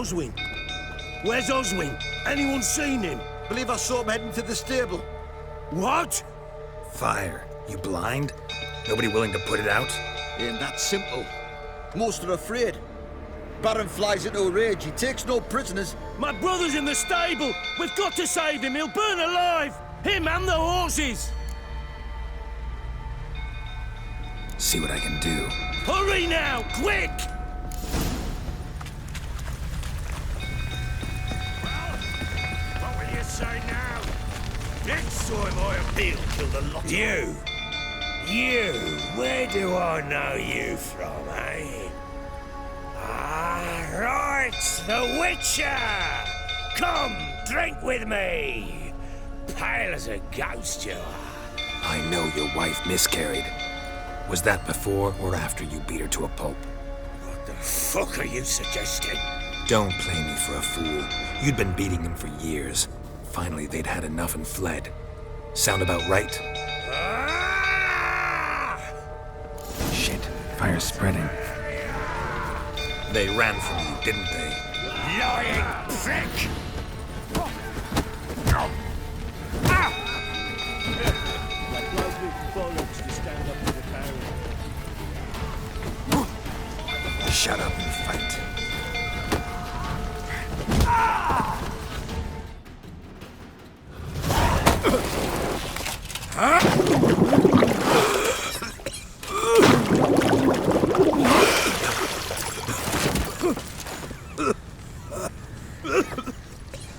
Oswin? Where's Oswin? Anyone seen him? Believe I saw him heading to the stable. What? Fire. You blind? Nobody willing to put it out? Ain't that simple. Most are afraid. Baron flies into a rage. He takes no prisoners. My brother's in the stable. We've got to save him. He'll burn alive. Him and the horses. See what I can do. Hurry now, quick! What will you say now? Next time I appeal to the lot. You, where do I know you from, eh? Ah, right, the Witcher! Come, drink with me! Pale as a ghost, you are. I know your wife miscarried. Was that before or after you beat her to a pulp? What the fuck are you suggesting? Don't play me for a fool. You'd been beating them for years. Finally, they'd had enough and fled. Sound about right? Ah! Shit, fire's spreading. They ran from you, didn't they? Lying prick! Shut up and fight.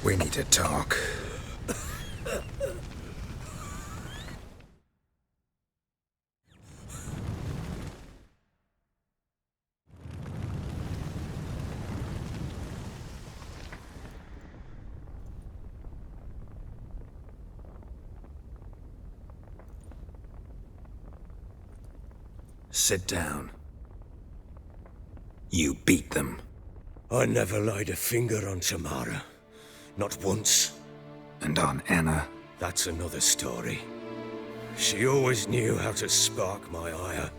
We need to talk. Sit down. You beat them. I never laid a finger on Tamara. Not once. And on Anna. That's another story. She always knew how to spark my ire.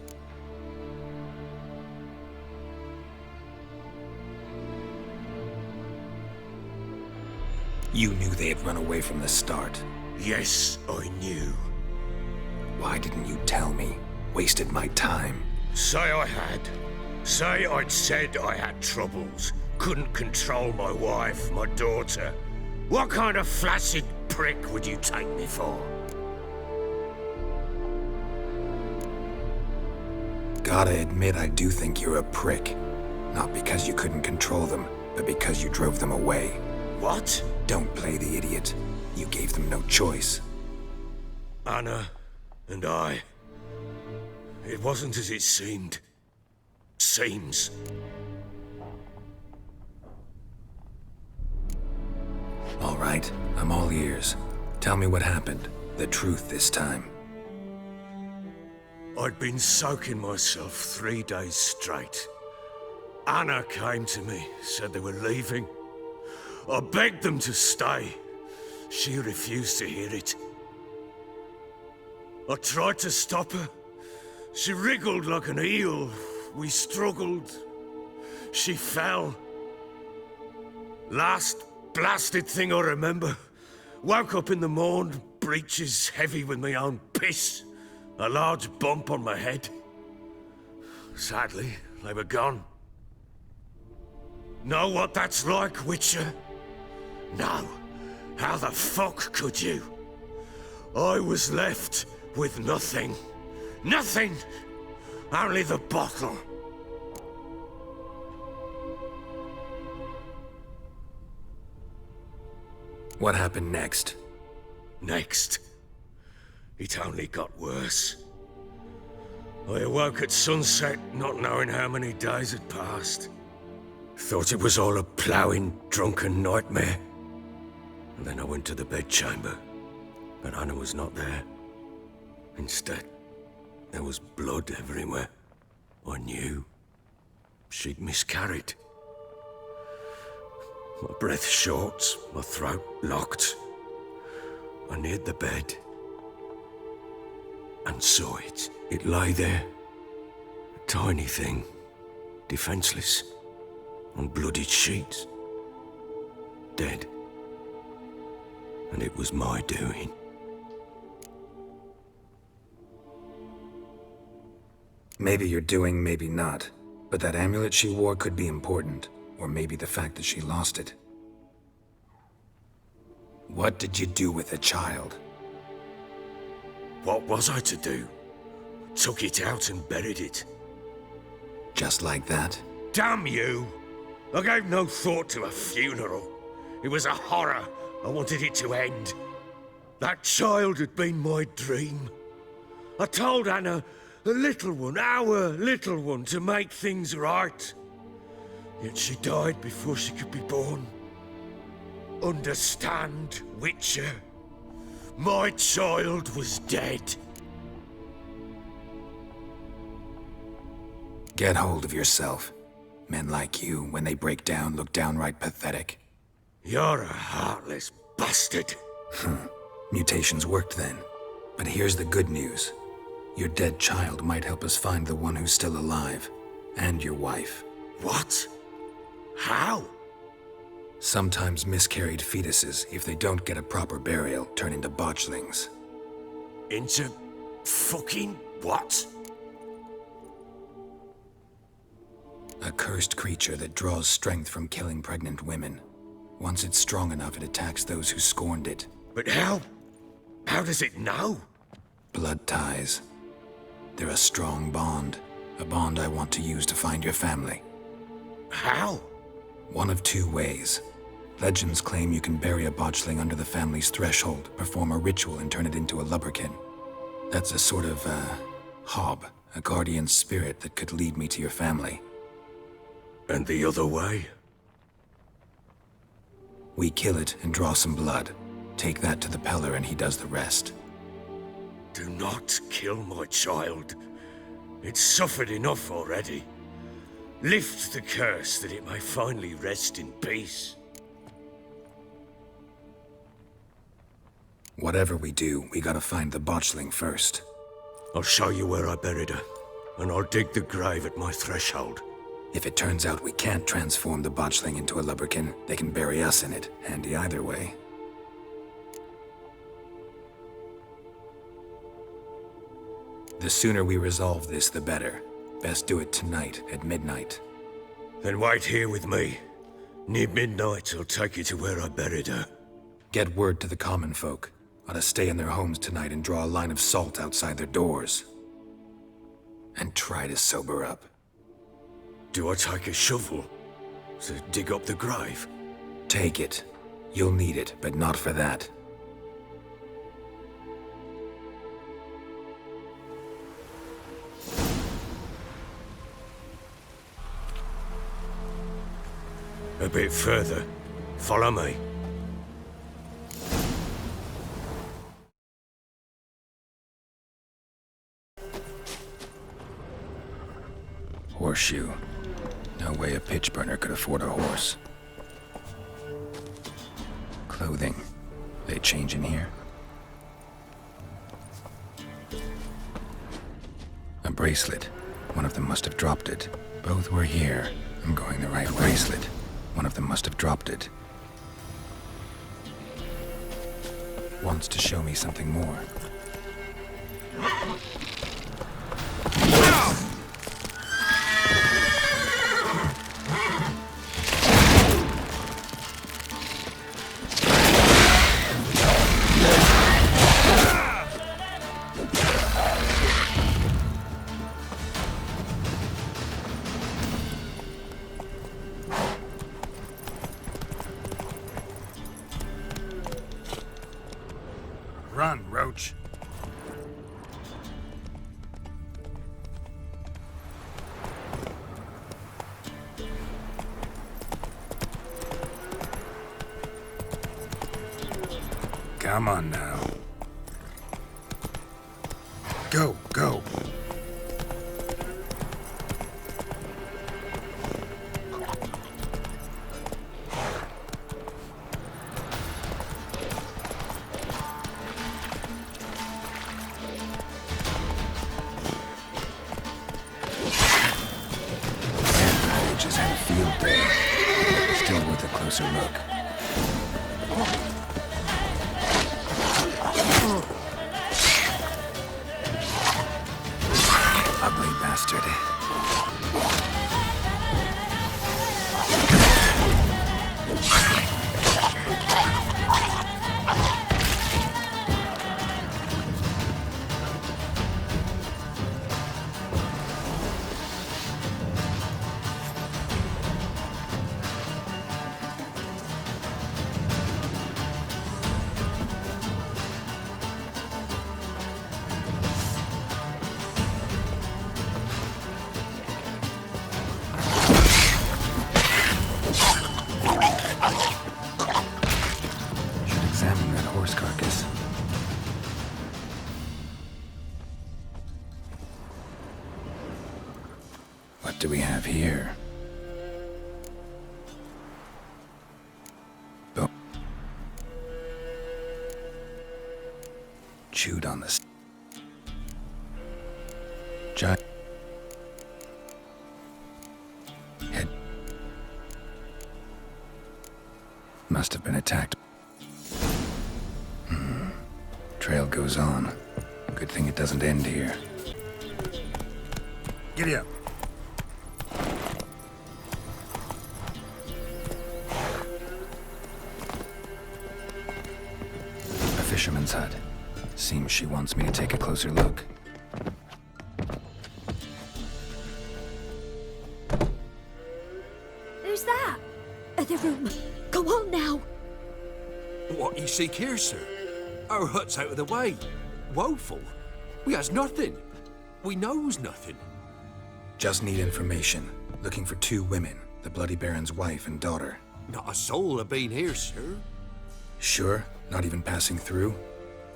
You knew they had run away from the start. Yes, I knew. Why didn't you tell me? Wasted my time. Say I had. Say I'd said I had troubles. Couldn't control my wife, my daughter. What kind of flaccid prick would you take me for? Gotta admit, I do think you're a prick. Not because you couldn't control them, but because you drove them away. What? Don't play the idiot. You gave them no choice. Anna and I. It wasn't as it seemed. Seems. All right, I'm all ears. Tell me what happened. The truth this time. I'd been soaking myself 3 days straight. Anna came to me, said they were leaving. I begged them to stay. She refused to hear it. I tried to stop her. She wriggled like an eel. We struggled. She fell. Last blasted thing I remember. Woke up in the morn, breeches heavy with my own piss. A large bump on my head. Sadly, they were gone. Know what that's like, Witcher? No. How the fuck could you? I was left with nothing. Nothing! Only the bottle. What happened next? Next. It only got worse. I awoke at sunset, not knowing how many days had passed. Thought it was all a ploughing, drunken nightmare. And then I went to the bedchamber, but Anna was not there. Instead, there was blood everywhere. I knew she'd miscarried. My breath short, my throat locked. I neared the bed and saw it. It lay there, a tiny thing, defenseless, on bloodied sheets. dead. And it was my doing. Maybe you're doing, maybe not. But that amulet she wore could be important. Or maybe the fact that she lost it. What did you do with the child? What was I to do? Took it out and buried it. Just like that? Damn you! I gave no thought to a funeral. It was a horror. I wanted it to end. That child had been my dream. I told Anna, the little one, our little one, to make things right. Yet she died before she could be born. Understand, Witcher? My child was dead. Get hold of yourself. Men like you, when they break down, look downright pathetic. You're a heartless bastard. Mutations worked then. But here's the good news. Your dead child might help us find the one who's still alive. And your wife. What? How? Sometimes miscarried fetuses, if they don't get a proper burial, turn into botchlings. Into fucking what? A cursed creature that draws strength from killing pregnant women. Once it's strong enough, it attacks those who scorned it. But how? How does it know? Blood ties. They're a strong bond. A bond I want to use to find your family. How? One of two ways. Legends claim you can bury a botchling under the family's threshold, perform a ritual, and turn it into a lubberkin. That's a sort of, hob, a guardian spirit that could lead me to your family. And the other way? We kill it and draw some blood. Take that to the Peller and he does the rest. Do not kill my child. It's suffered enough already. Lift the curse that it may finally rest in peace. Whatever we do, we gotta find the botchling first. I'll show you where I buried her, and I'll dig the grave at my threshold. If it turns out we can't transform the botchling into a lubberkin, they can bury us in it. Handy either way. The sooner we resolve this, the better. Best do it tonight, at midnight. Then wait here with me. Near midnight, I'll take you to where I buried her. Get word to the common folk. Ought to stay in their homes tonight and draw a line of salt outside their doors. And try to sober up. Do I take a shovel to dig up the grave? Take it. You'll need it, but not for that. A bit further. Follow me. Horseshoe. No way a pitch burner could afford a horse. Clothing. They change in here? A bracelet. One of them must have dropped it. Both were here. I'm going the right way. Bracelet. One of them must have dropped it. Wants to show me something more. Run, Roach. Come on now. Go, go. Just had a field day. Still worth a closer look. Ugly bastard. Should examine that horse carcass. What do we have here? Oh. Chewed on this. Giant head. Must have been attacked. Trail goes on. Good thing it doesn't end here. Giddy up. A fisherman's hut. Seems she wants me to take a closer look. Who's that? Other room. Go on now. What you seek here, sir? Our hut's out of the way. Woeful. We has nothing. We knows nothing. Just need information. Looking for 2 women. The Bloody Baron's wife and daughter. Not a soul have been here, sir. Sure? Not even passing through?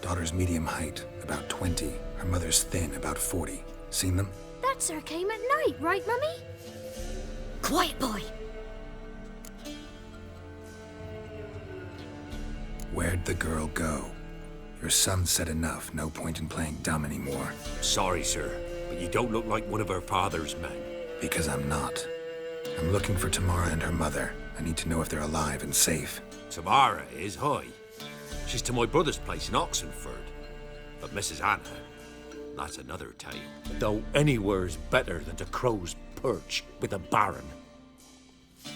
Daughter's medium height, about 20. Her mother's thin, about 40. Seen them? That sir came at night, right, Mummy? Quiet, boy. Where'd the girl go? Your son said enough. No point in playing dumb anymore. Sorry, sir, but you don't look like one of our father's men. Because I'm not. I'm looking for Tamara and her mother. I need to know if they're alive and safe. Tamara is, hi. She's to my brother's place in Oxenford. But Mrs. Anna, that's another tale. Though anywhere's better than to Crow's Perch with a baron.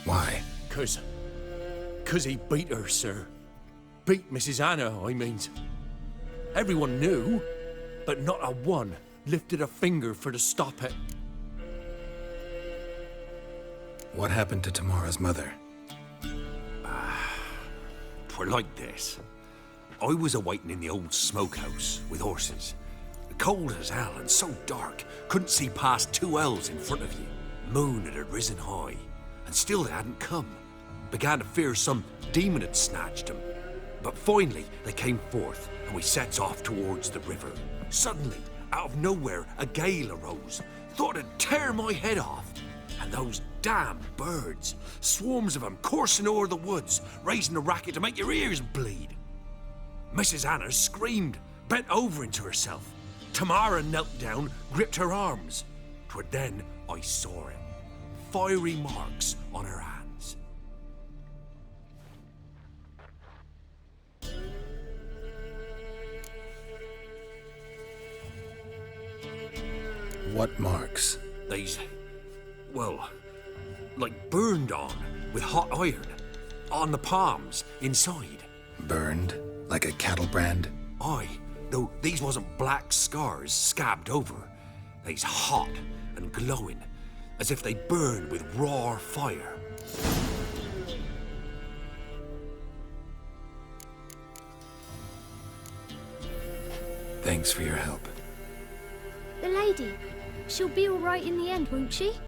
Why? 'Cause he beat her, sir. Beat Mrs. Anna, I means. Everyone knew, but not a one lifted a finger for to stop it. What happened to Tamara's mother? 'Twere like this. I was awaiting in the old smokehouse with horses. Cold as hell and so dark, couldn't see past 2 ells in front of you. Moon had risen high, and still they hadn't come. Began to fear some demon had snatched them. But finally, they came forth, and we sets off towards the river. Suddenly, out of nowhere, a gale arose. Thought it'd tear my head off. And those damn birds, swarms of them coursing o'er the woods, raising a racket to make your ears bleed. Mrs. Anna screamed, bent over into herself. Tamara knelt down, gripped her arms. 'Twere then I saw it. Fiery marks on her hands. What marks? These, well, like burned on with hot iron. On the palms, inside. Burned? Like a cattle brand? Aye, though these wasn't black scars scabbed over. They's hot and glowing, as if they burned with raw fire. Thanks for your help. The lady. She'll be all right in the end, won't she?